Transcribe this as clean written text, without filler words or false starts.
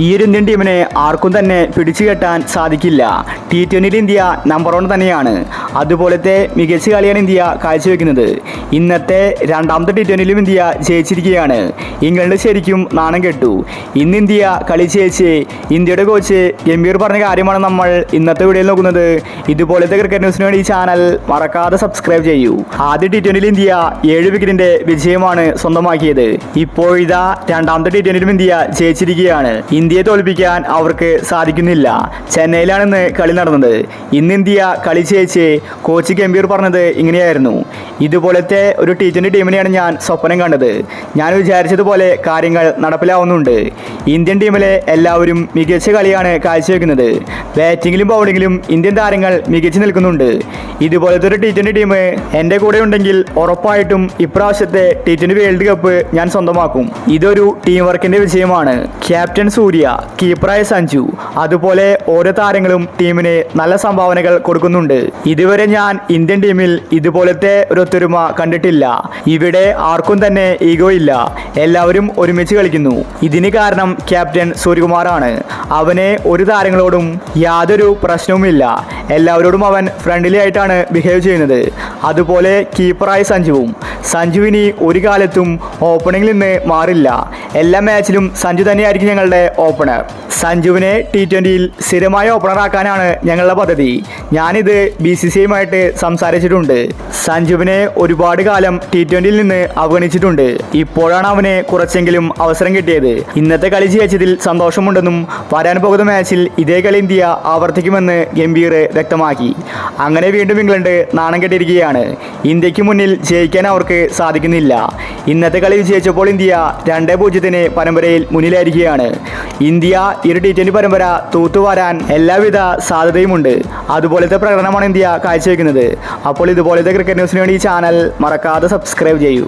ഈ ഒരു ഇന്ത്യൻ ടീമിനെ ആർക്കും തന്നെ പിടിച്ചു കെട്ടാൻ സാധിക്കില്ല. T20 ഇന്ത്യ നമ്പർ 1 തന്നെയാണ്. അതുപോലത്തെ മികച്ച കളിയാണ് ഇന്ത്യ കാഴ്ചവെക്കുന്നത്. ഇന്നത്തെ രണ്ടാമത്തെ T20 ഇന്ത്യ ജയിച്ചിരിക്കുകയാണ്. ഇംഗ്ലണ്ട് ശരിക്കും നാണം കെട്ടു. ഇന്ന് ഇന്ത്യ കളി ജയിച്ച് ഇന്ത്യയുടെ കോച്ച് ഗംഭീർ പറഞ്ഞ കാര്യമാണ് നമ്മൾ ഇന്നത്തെ വീഡിയോയിൽ നോക്കുന്നത്. ഇതുപോലത്തെ ക്രിക്കറ്റ് ന്യൂസിന് വേണ്ടി ഈ ചാനൽ മറക്കാതെ സബ്സ്ക്രൈബ് ചെയ്യൂ. ആദ്യ T20 ഇന്ത്യ 7 വിക്കറ്റിന്റെ വിജയമാണ് സ്വന്തമാക്കിയത്. ഇപ്പോഴിതാ രണ്ടാമത്തെ T20 ഇന്ത്യ ജയിച്ചിരിക്കുകയാണ്. ഇന്ത്യയെ തോൽപ്പിക്കാൻ അവർക്ക് സാധിക്കുന്നില്ല. ചെന്നൈയിലാണിന്ന് കളി നടന്നത്. ഇന്ന് ഇന്ത്യ കളി ജയിച്ച് കോച്ച് ഗംഭീർ പറഞ്ഞത് ഇങ്ങനെയായിരുന്നു: ഇതുപോലത്തെ ഒരു T20 ടീമിനെയാണ് ഞാൻ സ്വപ്നം കണ്ടത്. ഞാൻ വിചാരിച്ചതുപോലെ കാര്യങ്ങൾ നടപ്പിലാവുന്നുണ്ട്. ഇന്ത്യൻ ടീമിലെ എല്ലാവരും മികച്ച കളിയാണ് കാഴ്ചവെക്കുന്നത്. ബാറ്റിങ്ങിലും ബൗളിങ്ങിലും ഇന്ത്യൻ താരങ്ങൾ മികച്ചു നിൽക്കുന്നുണ്ട്. ഇതുപോലത്തെ ഒരു T20 ടീം എൻ്റെ കൂടെ ഉണ്ടെങ്കിൽ ഉറപ്പായിട്ടും ഇപ്രാവശ്യത്തെ T20 വേൾഡ് കപ്പ് ഞാൻ സ്വന്തമാക്കും. ഇതൊരു ടീം വർക്കിന്റെ വിജയമാണ്. ക്യാപ്റ്റൻ സൂര്യ, കീപ്പറായ സഞ്ജു, അതുപോലെ ഓരോ താരങ്ങളും ടീമിന് നല്ല സംഭാവനകൾ കൊടുക്കുന്നുണ്ട്. ഇതുവരെ ഞാൻ ഇന്ത്യൻ ടീമിൽ ഇതുപോലത്തെ ഒരു ഒത്തൊരുമ കണ്ടിട്ടില്ല. ഇവിടെ ആർക്കും തന്നെ ഈഗോ ഇല്ല. എല്ലാവരും ഒരുമിച്ച് കളിക്കുന്നു. ഇതിന് കാരണം ക്യാപ്റ്റൻ സൂര്യകുമാറാണ്. അവന് ഒരു താരങ്ങളോടും യാതൊരു പ്രശ്നവുമില്ല. എല്ലാവരോടും അവൻ ഫ്രണ്ട്ലി ആയിട്ടാണ് ബിഹേവ് ചെയ്യുന്നത്. അതുപോലെ കീപ്പറായ സഞ്ജുവിനി ഒരു കാലത്തും ഓപ്പണിംഗിൽ നിന്ന് മാറില്ല. എല്ലാ മാച്ചിലും സഞ്ജു തന്നെയായിരിക്കും ഞങ്ങളുടെ ഓപ്പണർ. സഞ്ജുവിനെ T20 സ്ഥിരമായ ഓപ്പണറാക്കാനാണ് ഞങ്ങളുടെ പദ്ധതി. ഞാനിത് BCCIയുമായിട്ട് സംസാരിച്ചിട്ടുണ്ട്. സഞ്ജുവിനെ ഒരുപാട് കാലം T20 നിന്ന് അവഗണിച്ചിട്ടുണ്ട്. ഇപ്പോഴാണ് അവന് കുറച്ചെങ്കിലും അവസരം കിട്ടിയത്. ഇന്നത്തെ കളി ജയിച്ചതിൽ സന്തോഷമുണ്ടെന്നും വരാൻ പോകുന്ന മാച്ചിൽ ഇതേ കളി ഇന്ത്യ ആവർത്തിക്കുമെന്ന് ഗംഭീർ വ്യക്തമാക്കി. അങ്ങനെ വീണ്ടും ഇംഗ്ലണ്ട് നാണം കെട്ടിയിരിക്കുകയാണ്. ഇന്ത്യക്ക് മുന്നിൽ ജയിക്കാൻ അവർക്ക് സാധിക്കുന്നില്ല. ഇന്നത്തെ കളി വിജയിച്ചപ്പോൾ ഇന്ത്യ 2-0 പരമ്പരയിൽ മുന്നിലായിരിക്കുകയാണ്. ഇന്ത്യ ഈ ഒരു T20 പരമ്പര തൂത്തുവാരാൻ എല്ലാവിധ സാധ്യതയുമുണ്ട്. അതുപോലത്തെ പ്രകടനമാണ് ഇന്ത്യ കാഴ്ചവെക്കുന്നത്. അപ്പോൾ ഇതുപോലത്തെ ക്രിക്കറ്റ് ന്യൂസിന് വേണ്ടി ഈ ചാനൽ മറക്കാതെ സബ്സ്ക്രൈബ് ചെയ്യൂ.